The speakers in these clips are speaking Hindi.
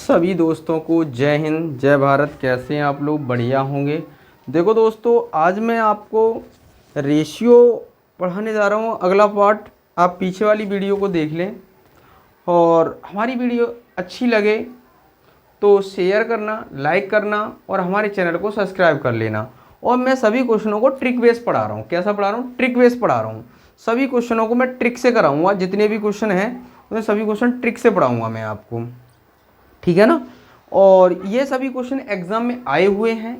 सभी दोस्तों को जय हिंद जय भारत। कैसे हैं आप लोग? बढ़िया होंगे। देखो दोस्तों, आज मैं आपको रेशियो पढ़ाने जा रहा हूँ। अगला पार्ट आप पीछे वाली वीडियो को देख लें और हमारी वीडियो अच्छी लगे तो शेयर करना, लाइक करना और हमारे चैनल को सब्सक्राइब कर लेना। और मैं सभी क्वेश्चनों को ट्रिक बेस पढ़ा रहा हूँ। कैसा पढ़ा रहा हूँ? ट्रिक बेस पढ़ा रहा हूँ। सभी क्वेश्चनों को मैं ट्रिक से कराऊंगा। जितने भी क्वेश्चन हैं उन्हें सभी क्वेश्चन ट्रिक से पढ़ाऊंगा मैं आपको, ठीक है ना। और ये सभी क्वेश्चन एग्ज़ाम में आए हुए हैं,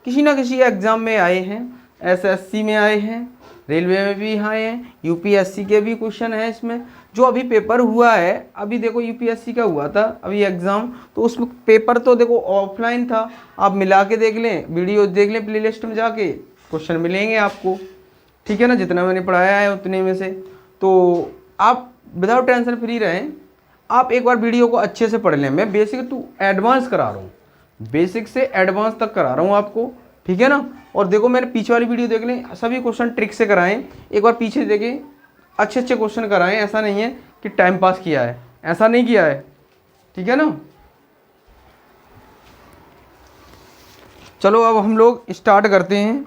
किसी ना किसी एग्ज़ाम में आए हैं। एसएससी में आए हैं, रेलवे में भी आए हैं, यूपीएससी के भी क्वेश्चन हैं इसमें। जो अभी पेपर हुआ है, अभी देखो यूपीएससी का हुआ था अभी एग्ज़ाम, तो उसमें पेपर तो देखो ऑफलाइन था। आप मिला के देख लें, वीडियो देख लें, प्लेलिस्ट में जाके क्वेश्चन मिलेंगे आपको, ठीक है ना। जितना मैंने पढ़ाया है उतने में से तो आप विदाउट टेंशन फ्री रहें। आप एक बार वीडियो को अच्छे से पढ़ लें। मैं बेसिक टू एडवांस करा रहा हूँ, बेसिक से एडवांस तक करा रहा हूँ आपको, ठीक है ना। और देखो मैंने पीछे वाली वीडियो देख लें, सभी क्वेश्चन ट्रिक से कराएं। एक बार पीछे देखें, अच्छे अच्छे क्वेश्चन कराएं। ऐसा नहीं है कि टाइम पास किया है, ऐसा नहीं किया है, ठीक है ना। चलो अब हम लोग स्टार्ट करते हैं,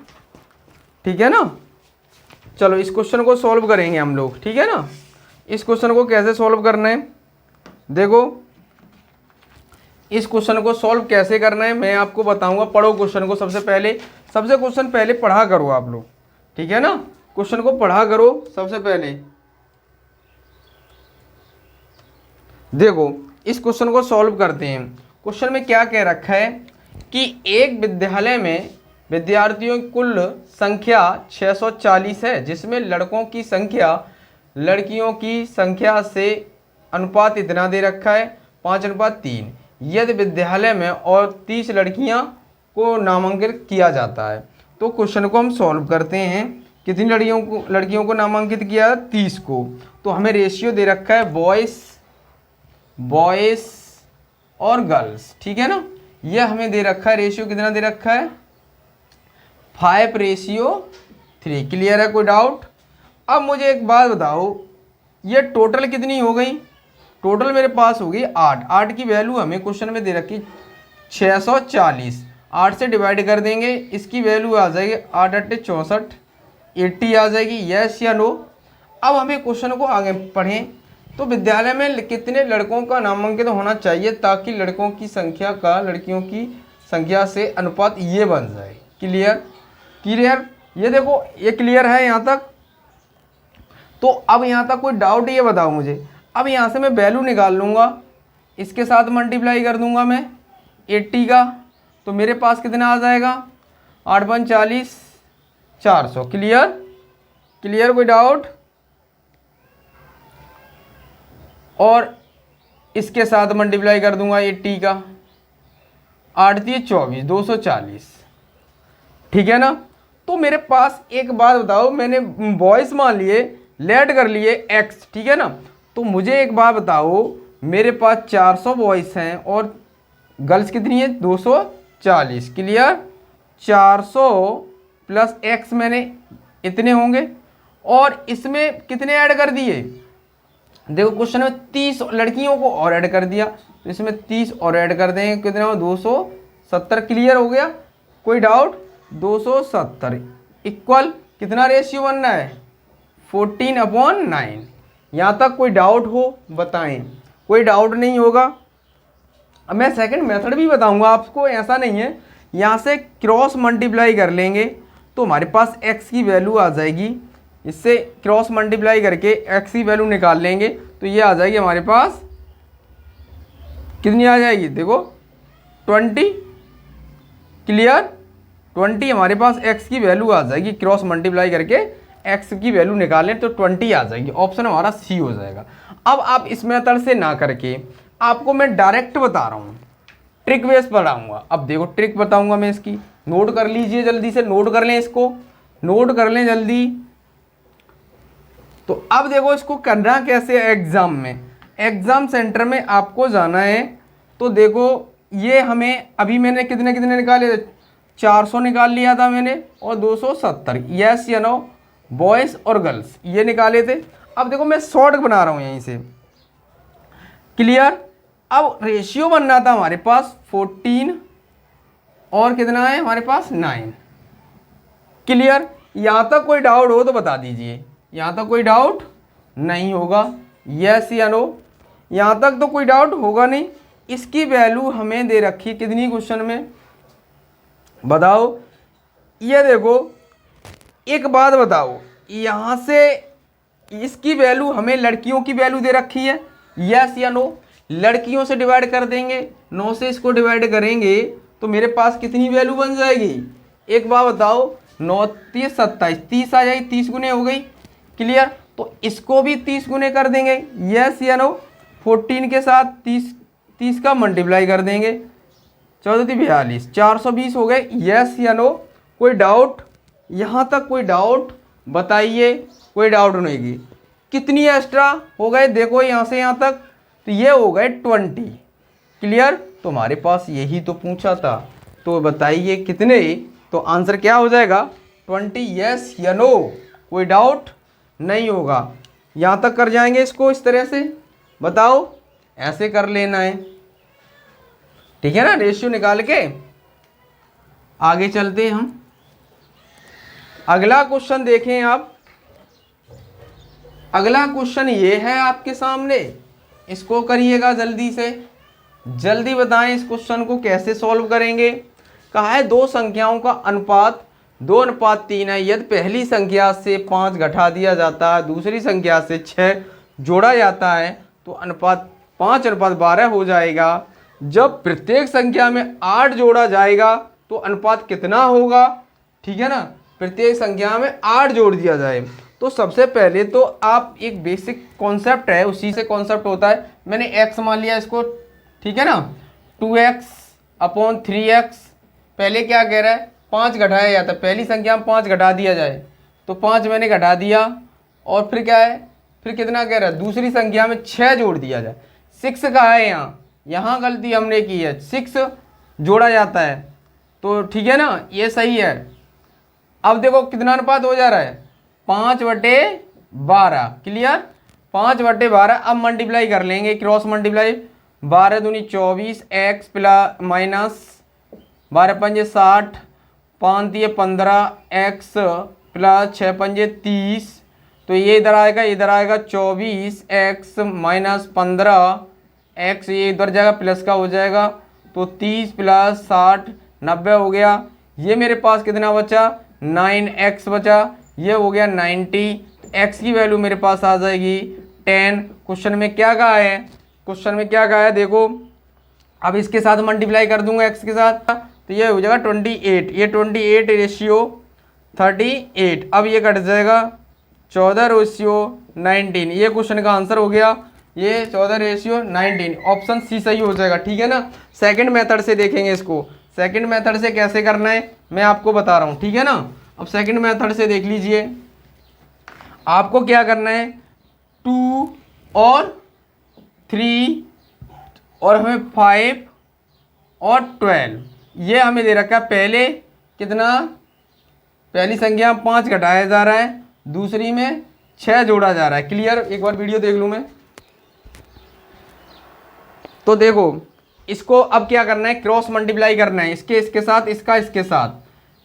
ठीक है ना। चलो इस क्वेश्चन को सॉल्व करेंगे हम लोग, ठीक है ना। इस क्वेश्चन को कैसे सॉल्व करना है, देखो इस क्वेश्चन को सॉल्व कैसे करना है मैं आपको बताऊंगा। पढ़ो क्वेश्चन को सबसे क्वेश्चन पहले पढ़ा करो आप लोग, ठीक है ना। क्वेश्चन को पढ़ा करो सबसे पहले। देखो इस क्वेश्चन को सॉल्व करते हैं। क्वेश्चन में क्या कह रखा है कि एक विद्यालय में विद्यार्थियों की कुल संख्या 640 है, जिसमें लड़कों की संख्या लड़कियों की संख्या से अनुपात इतना दे रखा है 5:3। यदि विद्यालय में और 30 लड़कियां को नामांकित किया जाता है, तो क्वेश्चन को हम सॉल्व करते हैं। कितनी लड़कियों को नामांकित किया? 30 को। तो हमें रेशियो दे रखा है बॉयज़ और गर्ल्स, ठीक है ना। यह हमें दे रखा है रेशियो, कितना दे रखा है? 5:3। क्लियर है? कोई डाउट? अब मुझे एक बात बताओ, ये टोटल कितनी हो गई? टोटल मेरे पास हो गई 8 की वैल्यू हमें क्वेश्चन में दे रखी 640। 8 से डिवाइड कर देंगे, इसकी वैल्यू आ जाएगी 8 8 64, 80 आ जाएगी। यस या नो? अब हमें क्वेश्चन को आगे पढ़ें। तो विद्यालय में कितने लड़कों का नामांकित होना चाहिए ताकि लड़कों की संख्या का लड़कियों की संख्या से अनुपात ये बन जाए? क्लियर? ये देखो ये क्लियर है यहाँ तक। तो अब यहाँ तक कोई डाउट? ये बताओ मुझे। अब यहाँ से मैं वैल्यू निकाल लूँगा, इसके साथ मल्टीप्लाई कर दूंगा मैं 80 का, तो मेरे पास कितना आ जाएगा? 8 × 40, 400। क्लियर? कोई डाउट? और इसके साथ मल्टीप्लाई कर दूंगा 80 का, 8 × 24, 240, ठीक है ना। तो मेरे पास एक बात बताओ, मैंने बॉयज़ मान लिए, लेट कर लिए x, ठीक है ना। तो मुझे एक बात बताओ, मेरे पास 400 बॉयज़ हैं और गर्ल्स कितनी है? 240। क्लियर? 400 प्लस x मैंने इतने होंगे और इसमें कितने ऐड कर दिए? देखो क्वेश्चन में 30 लड़कियों को और ऐड कर दिया, तो इसमें 30 और ऐड कर देंगे, कितना हो? 270। क्लियर हो गया? कोई डाउट? 270 इक्वल कितना रेशियो बनना है? 14/9। यहाँ तक कोई डाउट हो बताएं। कोई डाउट नहीं होगा? अब मैं सेकंड मेथड भी बताऊंगा आपको, ऐसा नहीं है। यहाँ से क्रॉस मल्टीप्लाई कर लेंगे तो हमारे पास x की वैल्यू आ जाएगी। इससे क्रॉस मल्टीप्लाई करके x की वैल्यू निकाल लेंगे तो ये आ जाएगी हमारे पास, कितनी आ जाएगी? देखो 20। क्लियर? 20 हमारे पास x की वैल्यू आ जाएगी। क्रॉस मल्टीप्लाई करके x की वैल्यू निकालें तो 20 आ जाएगी। ऑप्शन हमारा सी हो जाएगा। अब आप इस मेथड से ना करके आपको मैं डायरेक्ट बता रहा हूँ, ट्रिक बेस पढ़ाऊंगा। अब देखो ट्रिक बताऊंगा मैं, इसकी नोट कर लीजिए, जल्दी से नोट कर लें, इसको नोट कर लें जल्दी। तो अब देखो इसको करना कैसे है। एग्जाम में, एग्जाम सेंटर में आपको जाना है। तो देखो ये हमें अभी मैंने कितने कितने निकाले? 400 निकाल लिया था मैंने और 270। यस या नो? बॉयज़ और गर्ल्स ये निकाले थे। अब देखो मैं शॉर्ट बना रहा हूँ यहीं से। क्लियर? अब रेशियो बनना था हमारे पास 14 और कितना है हमारे पास 9। क्लियर? यहाँ तक कोई डाउट हो तो बता दीजिए। यहाँ तक कोई डाउट नहीं होगा, यस या नो? यहाँ तक तो कोई डाउट होगा नहीं। इसकी वैल्यू हमें दे रखी है कितनी क्वेश्चन में, बताओ। ये देखो, एक बात बताओ, यहाँ से इसकी वैल्यू हमें लड़कियों की वैल्यू दे रखी है, यस या नो? लड़कियों से डिवाइड कर देंगे, 9 से इसको डिवाइड करेंगे तो मेरे पास कितनी वैल्यू बन जाएगी? एक बात बताओ, 9 30 27, 30 आ जाएगी, 30 गुने हो गई। क्लियर? तो इसको भी 30 गुने कर देंगे, यस या नो? 14 के साथ 30 का मल्टीप्लाई कर देंगे, 14 42, 420 हो गए, यस या नो? कोई डाउट? यहाँ तक कोई डाउट बताइए। कोई डाउट नहीं की। कितनी एक्स्ट्रा हो गए देखो यहाँ से यहाँ तक, तो ये हो गए 20। क्लियर? तो हमारे पास यही तो पूछा था, तो बताइए कितने? तो आंसर क्या हो जाएगा? 20, यस या नो? कोई डाउट नहीं होगा। यहाँ तक कर जाएंगे इसको इस तरह से, बताओ। ऐसे कर लेना है, ठीक है ना, रेशियो निकाल के। आगे चलते हैं हम, अगला क्वेश्चन देखें आप। अगला क्वेश्चन ये है आपके सामने, इसको करिएगा जल्दी से, जल्दी बताएं इस क्वेश्चन को कैसे सॉल्व करेंगे। कहा है दो संख्याओं का अनुपात 2:3 है। यदि पहली संख्या से 5 घटा दिया जाता है, दूसरी संख्या से 6 जोड़ा जाता है, तो अनुपात 5:12 हो जाएगा। जब प्रत्येक संख्या में 8 जोड़ा जाएगा तो अनुपात कितना होगा? ठीक है ना, प्रत्येक संख्या में 8 जोड़ दिया जाए। तो सबसे पहले तो आप एक बेसिक कॉन्सेप्ट है, उसी से कॉन्सेप्ट होता है। मैंने x मान लिया इसको, ठीक है ना, 2x/3x। पहले क्या कह रहा है? 5 घटाया जाता है, पहली संख्या में 5 घटा दिया जाए, तो 5 मैंने घटा दिया। और फिर क्या है, फिर कितना कह रहा है? दूसरी संख्या में 6 जोड़ दिया जाए। 6 का है यहाँ गलती हमने की है, 6 जोड़ा जाता है, तो ठीक है ना, ये सही है। अब देखो कितना अनुपात हो जा रहा है? 5/12। क्लियर? 5/12। अब मल्टीप्लाई कर लेंगे, क्रॉस मल्टीप्लाई। 12 दूनी 24, x प्लस माइनस 12 पंजे 60, 5 दिए 15, x प्लस 6 पंजे 30। तो ये इधर आएगा, इधर आएगा 24, x माइनस 15, x ये इधर जाएगा, प्लस का हो जाएगा, तो 30 प्लस 60 90 हो गया। ये मेरे पास कितना बचा? 9x बचा, ये हो गया 90। x की वैल्यू मेरे पास आ जाएगी 10। क्वेश्चन में क्या कहा है? क्वेश्चन में क्या कहा है देखो, अब इसके साथ मल्टीप्लाई कर दूंगा x के साथ, तो ये हो जाएगा 28। ये 28 रेशियो 38। अब ये कट जाएगा 14 रेशियो 19। ये क्वेश्चन का आंसर हो गया, ये 14 रेशियो 19। ऑप्शन सी सही हो जाएगा, ठीक है ना। सेकंड मेथड से देखेंगे इसको। सेकंड मेथड से कैसे करना है मैं आपको बता रहा हूँ, ठीक है ना। अब सेकंड मेथड से देख लीजिए, आपको क्या करना है, 2 और 3 और हमें 5 और 12 ये हमें दे रखा है। पहले कितना, पहली संख्या में 5 घटाया जा रहा है, दूसरी में 6 जोड़ा जा रहा है। क्लियर? एक बार वीडियो देख लूँ मैं। तो देखो इसको अब क्या करना है, क्रॉस मल्टीप्लाई करना है, इसके साथ, इसका इसके साथ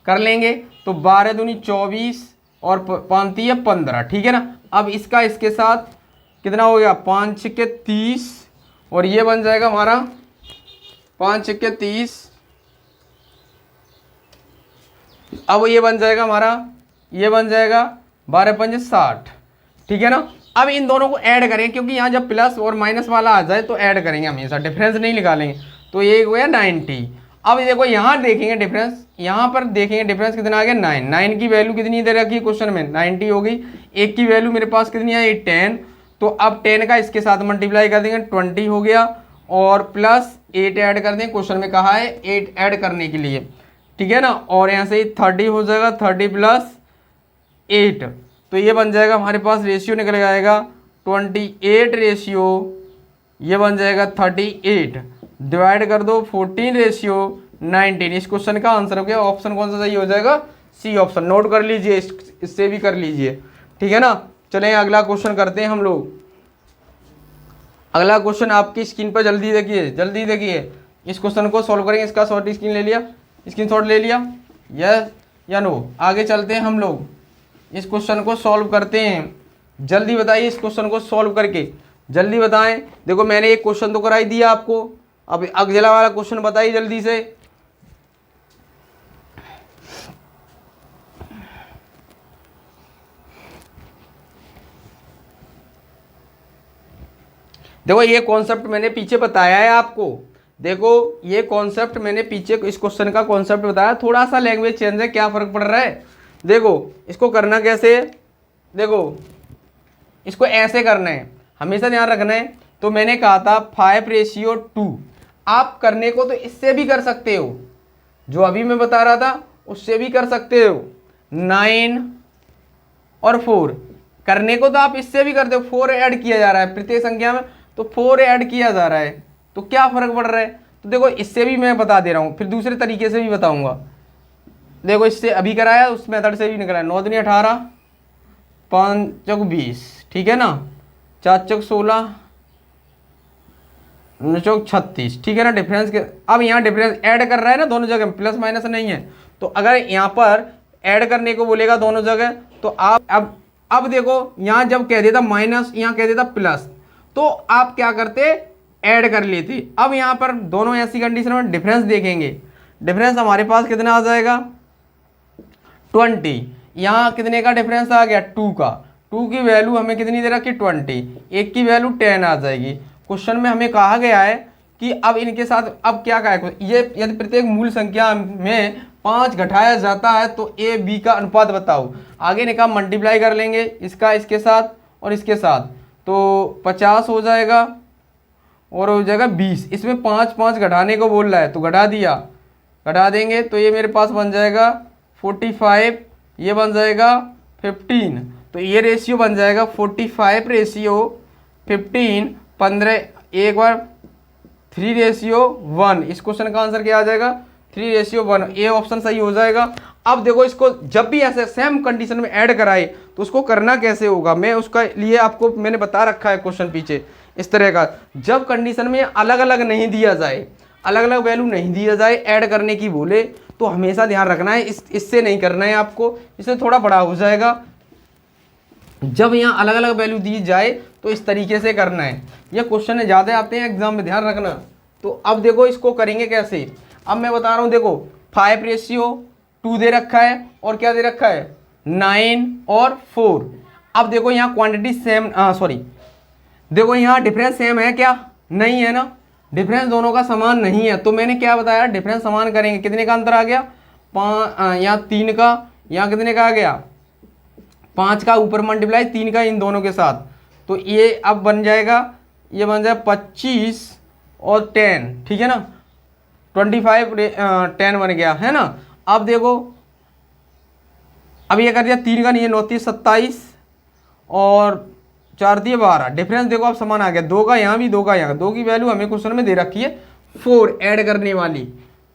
कर लेंगे। तो 12 दूनी 24 और 5 3 15, ठीक है ना। अब इसका इसके साथ कितना हो गया, 5 6 30, और ये बन जाएगा हमारा 5 6 30। अब ये बन जाएगा हमारा, ये बन जाएगा 12 5 60, ठीक है ना। अब इन दोनों को ऐड करें, क्योंकि यहाँ जब प्लस और माइनस वाला आ जाए तो ऐड करेंगे हमेशा, डिफरेंस नहीं निकालेंगे। तो ये हो गया 90। अब देखो यहाँ देखेंगे डिफरेंस, यहाँ पर देखेंगे डिफरेंस कितना आ गया, 9। 9 की वैल्यू कितनी दे रखी है क्वेश्चन में, 90 हो गई। 1 की वैल्यू मेरे पास कितनी आई, 10। तो अब 10 का इसके साथ मल्टीप्लाई कर देंगे, 20 हो गया, और प्लस 8 ऐड कर दें। क्वेश्चन में कहा है 8 ऐड करने के लिए, ठीक है ना। और यहाँ से 30 हो जाएगा, 30 प्लस 8, तो ये बन जाएगा हमारे पास, रेशियो निकल जाएगा 28 रेशियो, ये बन जाएगा 38। डिवाइड कर दो 14 रेशियो 19। इस क्वेश्चन का आंसर हो गया, ऑप्शन कौन सा सही हो जाएगा, सी ऑप्शन। नोट कर लीजिए, इससे भी कर लीजिए, ठीक है ना। चलें अगला क्वेश्चन करते हैं हम लोग। अगला क्वेश्चन आपकी स्क्रीन पर जल्दी देखिए, जल्दी देखिए। इस क्वेश्चन को सॉल्व करेंगे। इसका शॉर्ट स्क्रीन ले लिया, स्क्रीन शॉट ले लिया, यस या नो? आगे चलते हैं हम लोग, इस क्वेश्चन को सॉल्व करते हैं। जल्दी बताइए, इस क्वेश्चन को सॉल्व करके जल्दी बताएं। देखो मैंने एक क्वेश्चन तो कराई दिया आपको, अब अगला वाला क्वेश्चन बताइए जल्दी से। देखो ये कॉन्सेप्ट मैंने पीछे बताया है आपको। देखो ये कॉन्सेप्ट मैंने पीछे इस क्वेश्चन का कॉन्सेप्ट बताया। थोड़ा सा लैंग्वेज चेंज है, क्या फर्क पड़ रहा है? देखो इसको करना कैसे है, देखो इसको ऐसे करना है, हमेशा ध्यान रखना है। तो मैंने कहा था 5:2। आप करने को तो इससे भी कर सकते हो, जो अभी मैं बता रहा था उससे भी कर सकते हो। 9 और 4 करने को तो आप इससे भी करते हो। 4 ऐड किया जा रहा है प्रत्येक संख्या में, तो 4 ऐड किया जा रहा है, तो क्या फर्क पड़ रहा है? तो देखो इससे भी मैं बता दे रहा हूँ, फिर दूसरे तरीके से भी बताऊंगा। देखो इससे अभी कराया, उस मेथड से भी नहीं कराया। 9 दूनी 18, 5 चौक 20, ठीक है ना, 4 चौक 16, 9 चौक 36, ठीक है ना। डिफरेंस के अब यहाँ डिफरेंस ऐड कर रहा है ना दोनों जगह, प्लस माइनस नहीं है। तो अगर यहाँ पर ऐड करने को बोलेगा दोनों जगह, तो आप अब देखो यहाँ जब कह देता माइनस, यहाँ कह देता प्लस, तो आप क्या करते? ऐड कर लेते। अब यहाँ पर दोनों ऐसी कंडीशन में डिफरेंस देखेंगे। डिफरेंस हमारे पास कितना आ जाएगा? 20। यहाँ कितने का डिफरेंस आ गया? 2 का। 2 की वैल्यू हमें कितनी दे रखी? 20। 1 की वैल्यू 10 आ जाएगी। क्वेश्चन में हमें कहा गया है कि अब इनके साथ अब क्या कहा है, ये यदि प्रत्येक मूल संख्या में 5 घटाया जाता है तो ए बी का अनुपात बताओ। आगे ने कहा मल्टीप्लाई कर लेंगे इसका इसके साथ और इसके साथ, तो 50 हो जाएगा और हो जाएगा 20। इसमें 5 5 घटाने को बोल रहा है तो घटा दिया, घटा देंगे तो ये मेरे पास बन जाएगा 45, ये बन जाएगा 15। तो ये रेशियो बन जाएगा 45:15, 15 एक बार 3:1। इस क्वेश्चन का आंसर क्या आ जाएगा? 3:1। ये ऑप्शन सही हो जाएगा। अब देखो इसको जब भी ऐसे सेम कंडीशन में ऐड कराए तो उसको करना कैसे होगा, मैं उसका लिए आपको मैंने बता रखा है क्वेश्चन पीछे इस तरह का। जब कंडीशन में अलग अलग नहीं दिया जाए, अलग अलग वैल्यू नहीं दिया जाए, ऐड करने की बोले, तो हमेशा ध्यान रखना है इससे नहीं करना है आपको, इससे थोड़ा बड़ा हो जाएगा। जब यहाँ अलग अलग वैल्यू दी जाए तो इस तरीके से करना है। ये क्वेश्चन ज़्यादा आते हैं एग्जाम में, ध्यान रखना। तो अब देखो इसको करेंगे कैसे, अब मैं बता रहा हूँ। देखो 5:2 दे रखा है और क्या दे रखा है? 9 और 4। अब देखो यहाँ क्वांटिटी सेम, सॉरी, देखो यहाँ डिफरेंस सेम है क्या? नहीं है ना, डिफरेंस दोनों का समान नहीं है। तो मैंने क्या बताया? डिफरेंस समान करेंगे। कितने का अंतर आ गया? यहाँ 3 का, यहाँ कितने का आ गया? 5 का ऊपर मल्टीप्लाई 3 का इन दोनों के साथ, तो ये अब बन जाएगा, ये बन जाएगा 25 और 10, ठीक है ना, 25 10 बन गया है ना। अब देखो अब ये कर दिया 3 का नहीं है, 9 3 27 और 4 दिए 12। डिफरेंस देखो अब समान आ गया, 2 का यहाँ भी 2 का यहाँ। 2 की वैल्यू हमें क्वेश्चन में दे रखी है 4 ऐड करने वाली,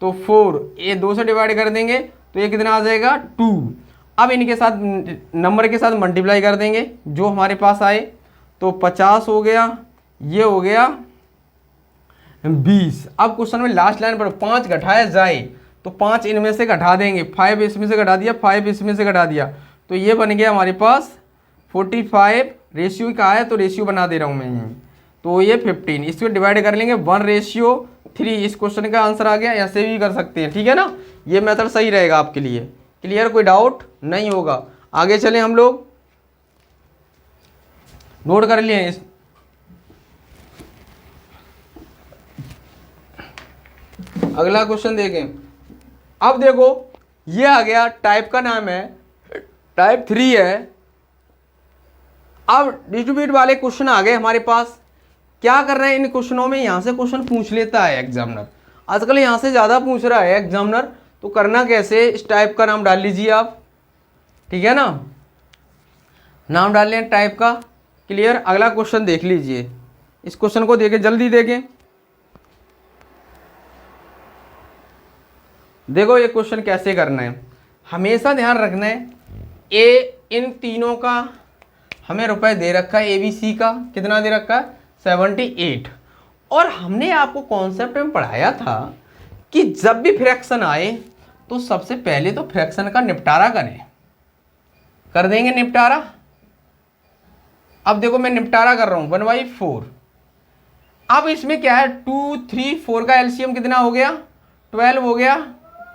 तो 4 ये 2 से डिवाइड कर देंगे तो ये कितना आ जाएगा? 2। अब इनके साथ नंबर के साथ मल्टीप्लाई कर देंगे जो हमारे पास आए, तो 50 हो गया, ये हो गया 20। अब क्वेश्चन में लास्ट लाइन पर 5 घटाया जाए तो 5 इनमें से घटा देंगे, 5 इसमें से घटा दिया, 5 इसमें से घटा दिया, तो ये बन गया हमारे पास 45। रेशियो का है तो रेशियो बना दे रहा हूँ मैं, तो ये 15। इसको डिवाइड कर लेंगे 1:3। इस क्वेश्चन का आंसर आ गया। ऐसे भी कर सकते हैं, ठीक है ना, ये मेथड सही रहेगा आपके लिए। क्लियर? कोई डाउट नहीं होगा। आगे चलें हम लोग, नोट कर लिए इस अगला क्वेश्चन देखें। अब देखो ये आ गया, टाइप का नाम है टाइप 3 है। अब डिस्ट्रीब्यूट वाले क्वेश्चन आ गए हमारे पास। क्या कर रहे हैं इन क्वेश्चनों में? यहाँ से क्वेश्चन पूछ लेता है एग्जामिनर, आजकल यहाँ से ज़्यादा पूछ रहा है एग्जामिनर। तो करना कैसे? इस टाइप का नाम डाल लीजिए आप, ठीक है ना, नाम डाल लें टाइप का। क्लियर? अगला क्वेश्चन देख लीजिए, इस क्वेश्चन को देखें, जल्दी देखें। देखो ये क्वेश्चन कैसे करना है, हमेशा ध्यान रखना है। इन तीनों का हमें रुपए दे रखा है, ABC का कितना दे रखा है? 78। और हमने आपको कॉन्सेप्ट में पढ़ाया था कि जब भी फ्रैक्शन आए तो सबसे पहले तो फ्रैक्शन का निपटारा करें। कर देंगे निपटारा। अब देखो मैं निपटारा कर रहा हूं 1/4। अब इसमें क्या है 2 3 4 का एलसीएम कितना हो गया 12 हो गया।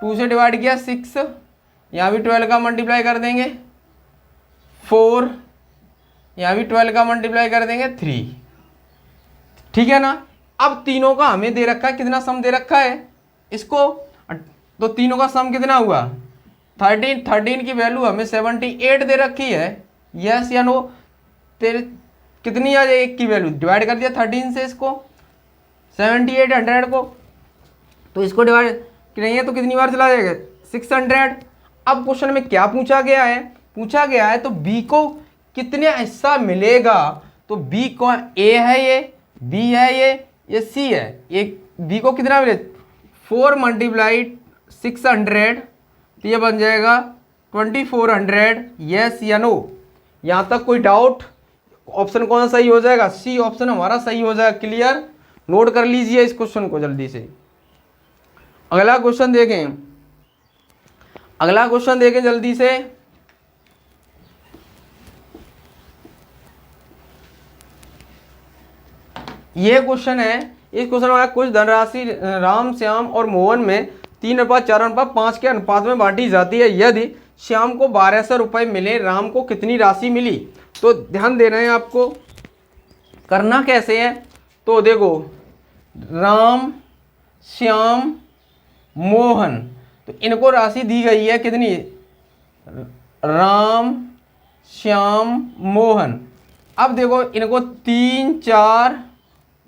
2 से डिवाइड किया 6, यहाँ भी 12 का मल्टीप्लाई कर देंगे 4, यहाँ भी 12 का मल्टीप्लाई कर देंगे 3। ठीक है ना। अब तीनों का हमें दे रखा है, कितना सम दे रखा है इसको, तो तीनों का सम कितना हुआ 13। 13 की वैल्यू हमें 78 दे रखी है। यस या नो। तेरे कितनी आ जाए, 1 की वैल्यू डिवाइड कर दिया 13 से इसको 78 100 को, तो इसको डिवाइड नहीं है तो कितनी बार चला जाएगा 600। अब क्वेश्चन में क्या पूछा गया है, पूछा गया है तो बी को कितने हिस्सा मिलेगा। तो बी को ए है, ये बी है, ये सी है। ये बी को कितना मिले 4 × 600, तो ये बन जाएगा 2400। यस या नो। यहाँ तक कोई डाउट। ऑप्शन कौन सा सही हो जाएगा, सी ऑप्शन हमारा सही हो जाएगा। क्लियर। नोट कर लीजिए इस क्वेश्चन को जल्दी से। अगला क्वेश्चन देखें, अगला क्वेश्चन देखें जल्दी से। ये क्वेश्चन है, इस क्वेश्चन में कुछ धनराशि राम, श्याम और मोहन में 3:4:5 के अनुपात में बांटी जाती है। यदि श्याम को 1200 रुपये मिले, राम को कितनी राशि मिली। तो ध्यान देना है आपको, करना कैसे है। तो देखो राम, श्याम, मोहन, तो इनको राशि दी गई है कितनी, राम, श्याम, मोहन। अब देखो इनको 3 4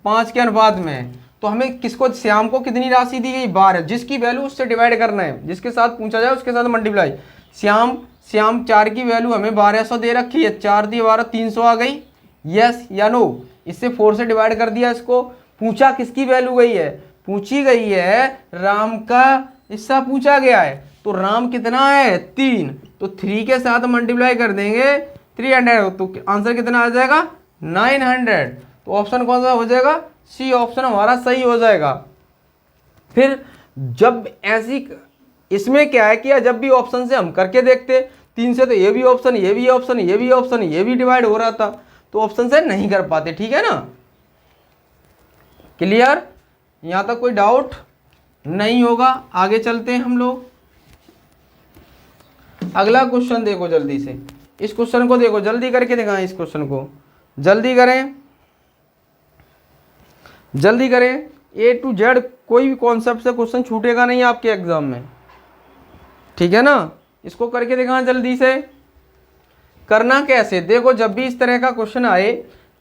5 के अनुपात में, तो हमें किसको, श्याम को कितनी राशि दी गई 12, जिसकी वैल्यू उससे डिवाइड करना है, जिसके साथ पूछा जाए उसके साथ मल्टीप्लाई। श्याम 4 की वैल्यू हमें 1200 दे रखी है, 4 × 12 300 आ गई। यस या नो। इससे 4 से डिवाइड कर दिया इसको। पूछा किसकी वैल्यू गई है, पूछी गई है राम का हिस्सा पूछा गया है। तो राम कितना है 3, तो 3 के साथ मल्टीप्लाई कर देंगे 300, तो आंसर कितना आ जाएगा 900। तो ऑप्शन कौन सा हो जाएगा, सी ऑप्शन हमारा सही हो जाएगा। फिर जब ऐसी, इसमें क्या है कि जब भी ऑप्शन से हम करके देखते 3 से, तो ये भी ऑप्शन, ये भी ऑप्शन, ये भी ऑप्शन, ये भी डिवाइड हो रहा था, तो ऑप्शन से नहीं कर पाते। ठीक है ना। क्लियर। यहां तक कोई डाउट नहीं होगा। आगे चलते हैं हम लोग। अगला क्वेश्चन देखो जल्दी से, इस क्वेश्चन को देखो, जल्दी करके दिखाएं इस क्वेश्चन को, जल्दी करें, जल्दी करें। A to Z कोई भी कॉन्सेप्ट से क्वेश्चन छूटेगा नहीं आपके एग्जाम में। ठीक है ना। इसको करके दिखाएं जल्दी से। करना कैसे, देखो जब भी इस तरह का क्वेश्चन आए,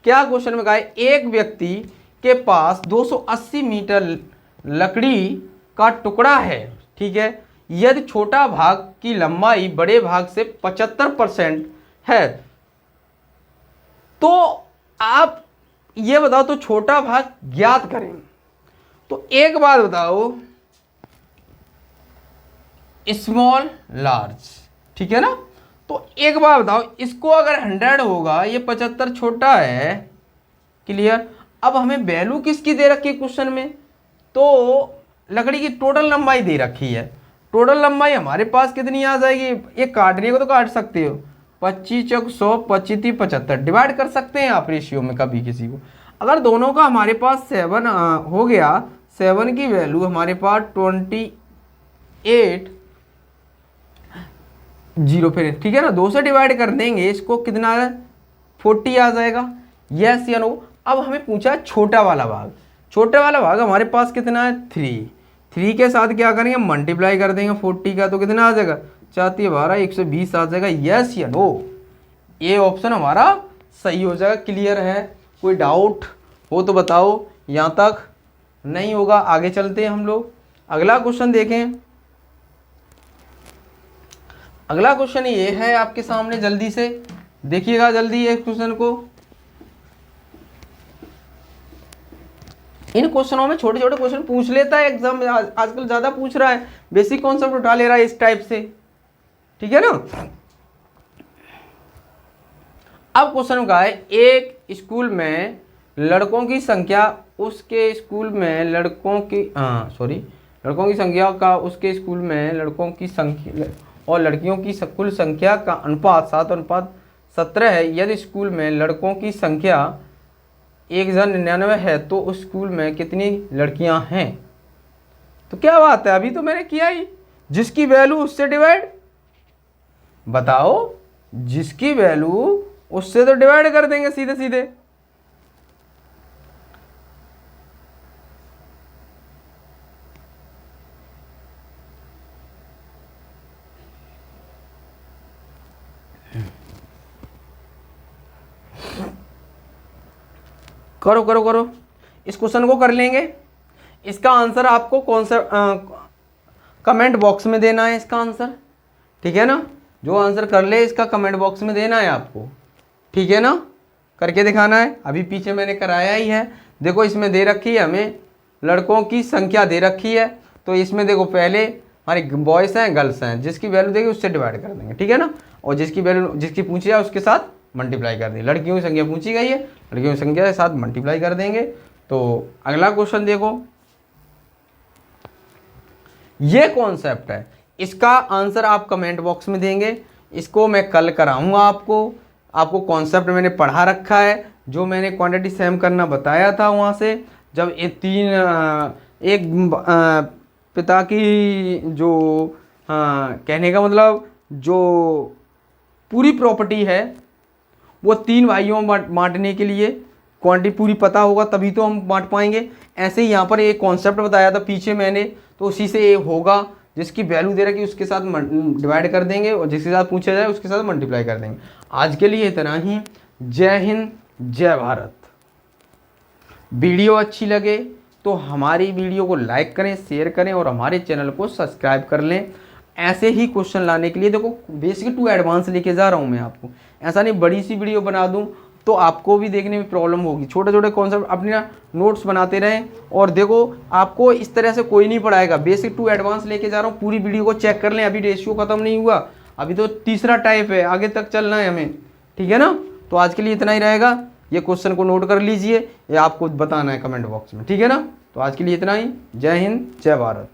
क्या क्वेश्चन में कहा है, एक व्यक्ति के पास 280 मीटर लकड़ी का टुकड़ा है। ठीक है। यदि छोटा भाग की लंबाई बड़े भाग से 75% है, तो आप ये बताओ, तो छोटा भाग ज्ञात करें। तो एक बात बताओ, स्मॉल लार्ज, ठीक है ना। तो एक बात बताओ, इसको अगर 100 होगा, ये 75 छोटा है। क्लियर। अब हमें वैल्यू किसकी दे रखी है क्वेश्चन में, तो लकड़ी की टोटल लंबाई दे रखी है। टोटल लंबाई हमारे पास कितनी आ जाएगी, ये काटने को तो काट सकते हो, 25 × 100 25 75 डिवाइड कर सकते हैं आप रेशियो में कभी किसी को। अगर दोनों का हमारे पास 7 हो गया, 7 की वैल्यू हमारे पास 28 0 फिर, ठीक है ना। 2 से डिवाइड कर देंगे इसको, कितना 40 आ जाएगा। यस या नो। अब हमें पूछा छोटा वाला भाग, छोटा वाला भाग हमारे पास कितना है 3 के साथ क्या करेंगे मल्टीप्लाई कर देंगे 40 का, तो कितना आ जाएगा 4 × 12 120 आ जाएगा। यस या नो। ये ऑप्शन हमारा सही हो जाएगा। क्लियर है। कोई डाउट हो तो बताओ। यहाँ तक नहीं होगा। आगे चलते हैं हम लोग। अगला क्वेश्चन देखें। अगला क्वेश्चन ये है आपके सामने, जल्दी से देखिएगा, जल्दी ये क्वेश्चन को। इन क्वेश्चनों में छोटे छोटे क्वेश्चन पूछ लेता है एग्जाम में, आजकल ज्यादा पूछ रहा है, बेसिक कॉन्सेप्ट उठा ले रहा है इस टाइप से। ठीक है ना। अब क्वेश्चन का है, एक स्कूल में लड़कों की संख्या उसके स्कूल में लड़कों की लड़कों की संख्या का उसके स्कूल में लड़कों की संख्या और लड़कियों की कुल संख्या का अनुपात 7:17 है। यदि स्कूल में लड़कों की संख्या 1099 है तो उस स्कूल में कितनी लड़कियां हैं? तो क्या बात है, अभी तो मैंने किया ही। जिसकी वैल्यू उससे डिवाइड, बताओ, जिसकी वैल्यू उससे तो डिवाइड कर देंगे सीधे सीधे। करो करो करो, इस क्वेश्चन को कर लेंगे। इसका आंसर आपको कौन सा कमेंट बॉक्स में देना है इसका आंसर, ठीक है ना। जो आंसर कर ले इसका कमेंट बॉक्स में देना है आपको, ठीक है ना, करके दिखाना है। अभी पीछे मैंने कराया ही है। देखो इसमें दे रखी है हमें लड़कों की संख्या दे रखी है, तो इसमें देखो पहले हमारे बॉयज़ हैं गर्ल्स हैं, जिसकी वैल्यू देगी उससे डिवाइड कर देंगे, ठीक है ना। और जिसकी वैल्यू जिसकी पूछी जाए उसके साथ मल्टीप्लाई कर देंगे। लड़कियों की संख्या पूछी गई है, लड़कियों की संख्या के साथ मल्टीप्लाई कर देंगे। तो अगला क्वेश्चन देखो, ये कॉन्सेप्ट है, इसका आंसर आप कमेंट बॉक्स में देंगे। इसको मैं कल कराऊंगा आपको कॉन्सेप्ट मैंने पढ़ा रखा है, जो मैंने क्वांटिटी सेम करना बताया था वहाँ से। जब ये एक पिता की जो कहने का मतलब जो पूरी प्रॉपर्टी है वो 3 भाइयों में बांटने के लिए क्वांटिटी पूरी पता होगा तभी तो हम बांट पाएंगे। ऐसे ही यहाँ पर एक कॉन्सेप्ट बताया था पीछे मैंने, तो उसी से ये होगा। जिसकी वैल्यू दे रखी उसके साथ डिवाइड कर देंगे और जिसके साथ पूछा जाए उसके साथ मल्टीप्लाई कर देंगे। आज के लिए इतना ही। जय हिंद, जय भारत। वीडियो अच्छी लगे तो हमारी वीडियो को लाइक करें, शेयर करें और हमारे चैनल को सब्सक्राइब कर लें। ऐसे ही क्वेश्चन लाने के लिए देखो बेसिक टू एडवांस लेके जा रहा हूँ मैं आपको। ऐसा नहीं बड़ी सी वीडियो बना दूँ तो आपको भी देखने में प्रॉब्लम होगी। छोटे छोटे कॉन्सेप्ट अपने नोट्स बनाते रहें। और देखो आपको इस तरह से कोई नहीं पढ़ाएगा, बेसिक टू एडवांस लेके जा रहा हूँ। पूरी वीडियो को चेक कर लें, अभी रेशियो खत्म नहीं हुआ, अभी तो तीसरा टाइप है, आगे तक चलना है हमें, ठीक है ना। तो आज के लिए इतना ही रहेगा। ये क्वेश्चन को नोट कर लीजिए, ये आपको बताना है कमेंट बॉक्स में, ठीक है ना। तो आज के लिए इतना ही। जय हिंद, जय भारत।